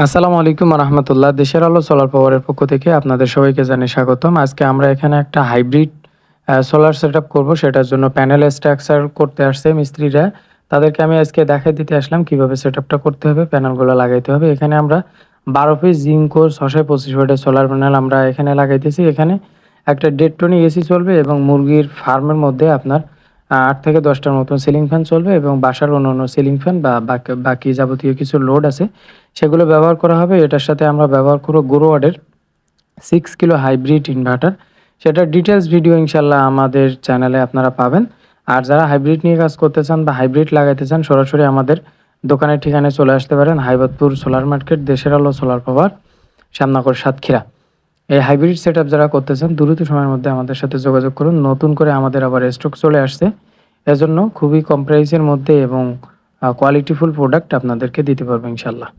আসসালামু আলাইকুম রহমতুল্লাহ। দেশের আলো সোলার পাওয়ারের পক্ষ থেকে আপনাদের সবাইকে জানাই স্বাগতম। আজকে আমরা এখানে একটা হাইব্রিড সোলার সেটআপ করব। সেটার জন্য প্যানেল স্ট্রাকচার করতে আসছে মিস্ত্রিরা। তাদেরকে আমি আজকে দেখাই দিতে আসলাম কিভাবে সেটআপটা করতে হবে, প্যানেলগুলো লাগাইতে হবে। এখানে আমরা 12 পিস জিঙ্কো 625 ওয়াটের সোলার প্যানেল আমরা এখানে লাগাইতেছি। এখানে একটা 1.5 টনি এসি চলবে এবং মুরগির ফার্মের মধ্যে আপনার 8 থেকে 10টার মতন সিলিং ফ্যান চলবে এবং বাসার অন্যান্য সিলিং ফ্যান বা বাকি যাবতীয় কিছু লোড আছে সেগুলো ব্যবহার করা হবে। এটার সাথে আমরা ব্যবহার করব গোরোয়াডের 6 কিলো হাইব্রিড ইনভার্টার। সেটার ডিটেইলস ভিডিও ইনশাআল্লাহ আমাদের চ্যানেলে আপনারা পাবেন। আর যারা হাইব্রিড নিয়ে কাজ করতে চান বা হাইব্রিড লাগাইতে চান সরাসরি আমাদের দোকানের ঠিকানায় চলে আসতে পারেন। হাইবাদপুর সোলার মার্কেট, দেশের আলো সোলার পাওয়ার, শ্যামনগর, সাতক্ষীরা। এই হাইব্রিড সেটআপ যারা করতে চান দ্রুত সময়ের মধ্যে আমাদের সাথে যোগাযোগ করুন। নতুন করে আমাদের আবার স্টক চলে আসছে। এজন্য খুবই কম প্রাইসের মধ্যে এবং কোয়ালিটিফুল প্রোডাক্ট আপনাদেরকে দিতে পারবো ইনশাআল্লাহ।